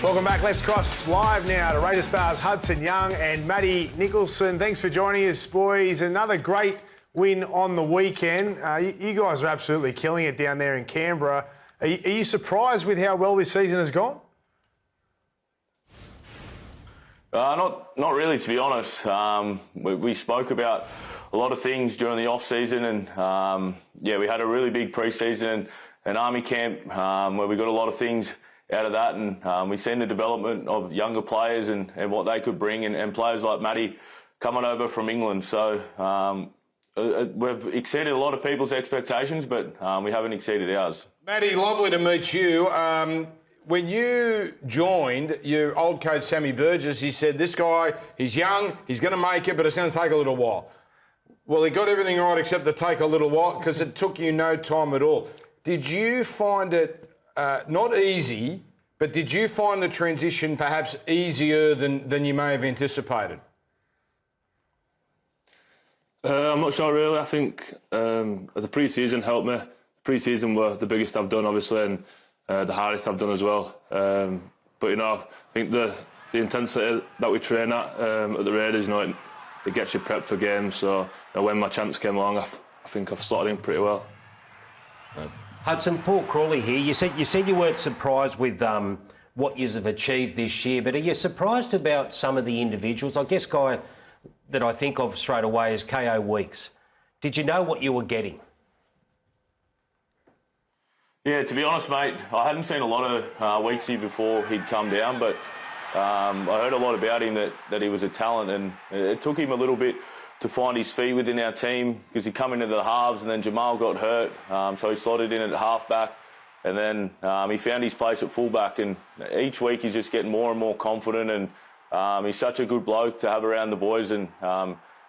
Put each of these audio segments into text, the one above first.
Welcome back. Let's cross live now to Raider stars Hudson Young and Matty Nicholson. Thanks for joining us, boys. Another great win on the weekend. You guys are absolutely killing it down there in Canberra. Are you surprised with how well this season has gone? Not really, to be honest. We spoke about a lot of things during the off-season and, we had a really big pre-season and army camp where we got a lot of things out of that, and we've seen the development of younger players and what they could bring, and players like Matty coming over from England. So we've exceeded a lot of people's expectations, but we haven't exceeded ours. Matty, lovely to meet you. When you joined, your old coach Sammy Burgess, he said, this guy, he's young, he's going to make it, but it's going to take a little while. Well, he got everything right except to take a little while, because it took you no time at all. Did you find it not easy, but did you find the transition perhaps easier than you may have anticipated? I'm not sure really. I think the pre-season helped me. Pre-season were the biggest I've done, obviously, and the hardest I've done as well. But I think the intensity that we train at the Raiders, it gets you prepped for games. So when my chance came along, I think I've slotted in pretty well. Hudson, Paul Crawley here. You said you weren't surprised with what you have achieved this year, but are you surprised about some of the individuals? I guess guy that I think of straight away is K.O. Weeks. Did you know what you were getting? Yeah, to be honest, mate, I hadn't seen a lot of Weeksy before he'd come down, but I heard a lot about him that he was a talent, and it took him a little bit to find his feet within our team because he come into the halves and then Jamal got hurt, so he slotted in at halfback, and then he found his place at fullback, and each week he's just getting more and more confident, and he's such a good bloke to have around the boys, and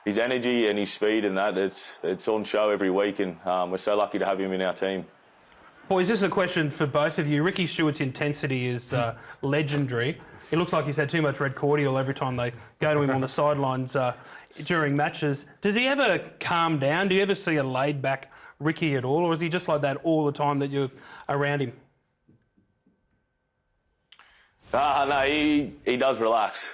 his energy and his speed and that, it's on show every week, and we're so lucky to have him in our team. Boys, this is a question for both of you. Ricky Stuart's intensity is legendary. It looks like he's had too much red cordial every time they go to him on the sidelines during matches. Does he ever calm down? Do you ever see a laid-back Ricky at all, or is he just like that all the time that you're around him? No, he does relax.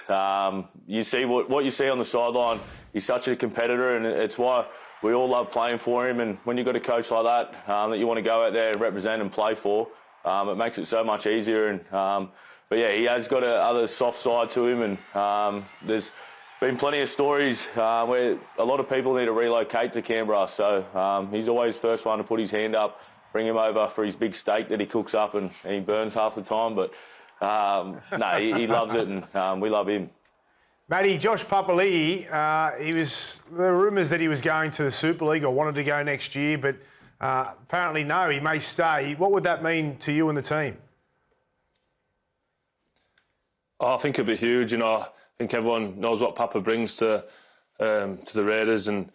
You see what you see on the sideline. He's such a competitor, and it's why we all love playing for him. And when you've got a coach like that that you want to go out there and represent and play for, it makes it so much easier. And but yeah, he has got a other soft side to him, and there's been plenty of stories where a lot of people need to relocate to Canberra. So he's always first one to put his hand up, bring him over for his big steak that he cooks up and he burns half the time. But no, he loves it, and we love him. Matty, Josh Papali'i, there were rumours that he was going to the Super League or wanted to go next year, but apparently no, he may stay. What would that mean to you and the team? I think it'd be huge. I think everyone knows what Papa brings to the Raiders, and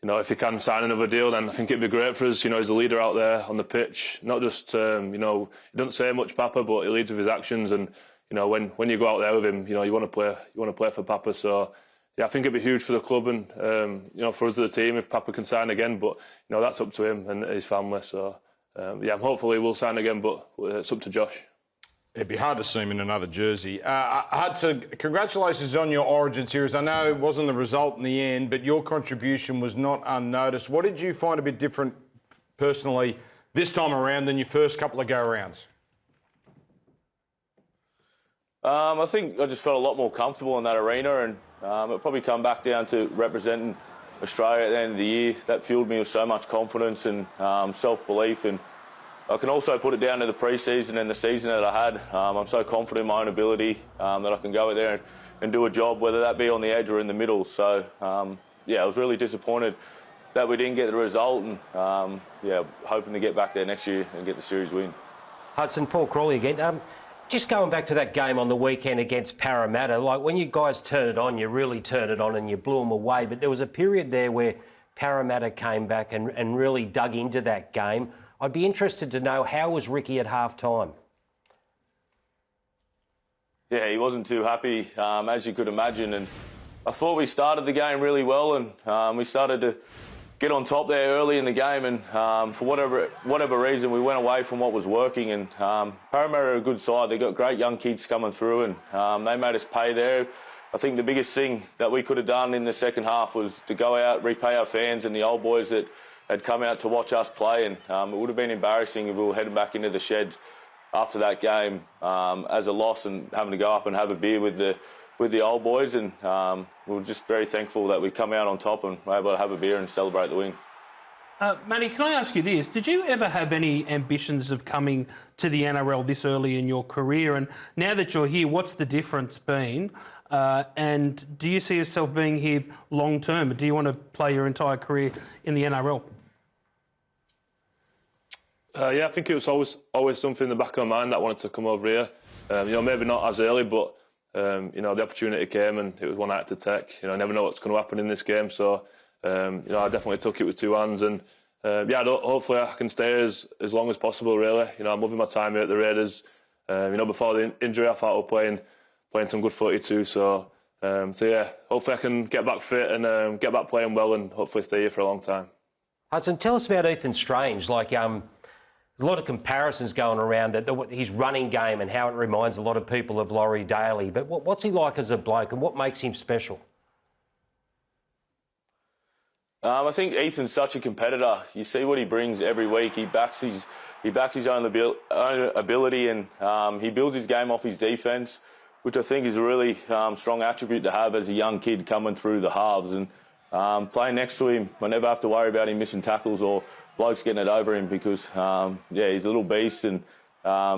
if he can sign another deal, then I think it'd be great for us. He's a leader out there on the pitch. Not just he doesn't say much, Papa, but he leads with his actions. And when you go out there with him, you want to play for Papa. So yeah, I think it'd be huge for the club and for us as a team if Papa can sign again. But that's up to him and his family. So hopefully we'll sign again, but it's up to Josh. It'd be hard to see him in another jersey. Hudson, congratulations on your Origin series. I know it wasn't the result in the end, but your contribution was not unnoticed. What did you find a bit different personally this time around than your first couple of go-rounds? I think I just felt a lot more comfortable in that arena, and it'll probably come back down to representing Australia at the end of the year. That fueled me with so much confidence and self-belief, and I can also put it down to the pre-season and the season that I had. I'm so confident in my own ability that I can go out there and do a job, whether that be on the edge or in the middle. So, I was really disappointed that we didn't get the result, and hoping to get back there next year and get the series win. Hudson, Paul Crawley again. Just going back to that game on the weekend against Parramatta, like when you guys turn it on, you really turn it on and you blew them away. But there was a period there where Parramatta came back and really dug into that game. I'd be interested to know, how was Ricky at half-time? Yeah, he wasn't too happy, as you could imagine. And I thought we started the game really well, and we started to get on top there early in the game, and for whatever reason, we went away from what was working. And Parramatta are a good side. They've got great young kids coming through, and they made us pay there. I think the biggest thing that we could have done in the second half was to go out, repay our fans and the old boys that had come out to watch us play. And it would have been embarrassing if we were heading back into the sheds after that game as a loss and having to go up and have a beer with the old boys. And we were just very thankful that we come out on top and were able to have a beer and celebrate the win. Matty, can I ask you this? Did you ever have any ambitions of coming to the NRL this early in your career? And now that you're here, what's the difference been? And do you see yourself being here long term? Do you want to play your entire career in the NRL? Yeah, I think it was always something in the back of my mind that I wanted to come over here. Maybe not as early, but the opportunity came and it was one I had to take. I never know what's going to happen in this game, so I definitely took it with two hands. And hopefully I can stay as long as possible. Really, I'm loving my time here at the Raiders. Before the injury, I thought I was playing some good footy too. So yeah, hopefully I can get back fit and get back playing well, and hopefully stay here for a long time. Hudson, tell us about Ethan Strange. There's a lot of comparisons going around that his running game and how it reminds a lot of people of Laurie Daly. But what's he like as a bloke, and what makes him special? I think Ethan's such a competitor. You see what he brings every week. He backs his own ability, and he builds his game off his defence, which I think is a really strong attribute to have as a young kid coming through the halves. And playing next to him, I never have to worry about him missing tackles or blokes getting it over him, because he's a little beast, and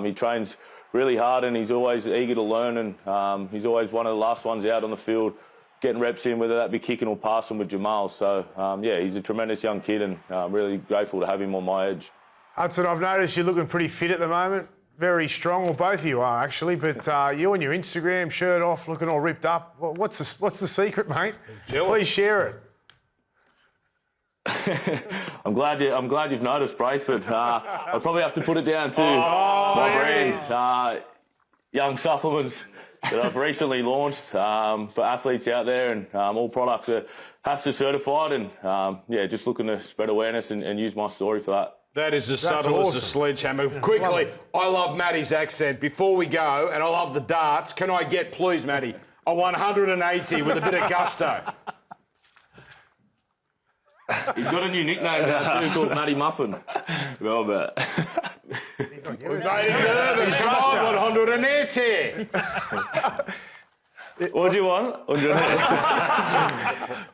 he trains really hard, and he's always eager to learn, and he's always one of the last ones out on the field getting reps in, whether that be kicking or passing with Jamal. So he's a tremendous young kid, and I'm really grateful to have him on my edge. Hudson, I've noticed you're looking pretty fit at the moment. Very strong, well, both of you are actually, but you on your Instagram, shirt off, looking all ripped up. What's the secret, mate? Please share it. I'm glad you've noticed, Braith, but I'll probably have to put it down to my brand, Young Supplements, that I've recently launched for athletes out there, and all products are HASTA certified, and just looking to spread awareness and use my story for that. That is as subtle as a sledgehammer. Quickly, I love Matty's accent. Before we go, and I love the darts, can I get, please, Matty, a 180 with a bit of gusto? He's got a new nickname now too, called Matty Muffin. Well, but We've made him nervous. Come on, 180. what do you want? 180.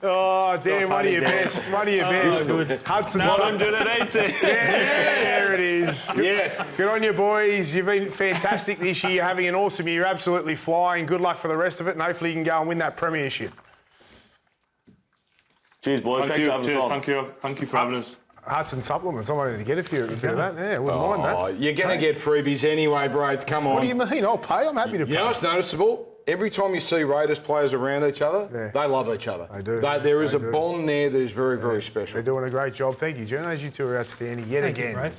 Oh, damn, one of your best. One of your best. Hudson. 180. Yeah, there it is. Yes. Good on you, boys. You've been fantastic this year. You're having an awesome year. You're absolutely flying. Good luck for the rest of it, and hopefully you can go and win that premiership. Cheers, boys. Thank you. Thanks for having us on. Thank you for having us. Hudson Supplements. I wanted to get a bit of that. Yeah, wouldn't mind that. You're going to get freebies anyway, Braith. Come on. What do you mean? I'll pay. I'm happy to pay. You know what's noticeable? Every time you see Raiders players around each other, they love each other. They do. There is a bond there that is very, very special. They're doing a great job. Thank you, Journos. You two are outstanding yet again.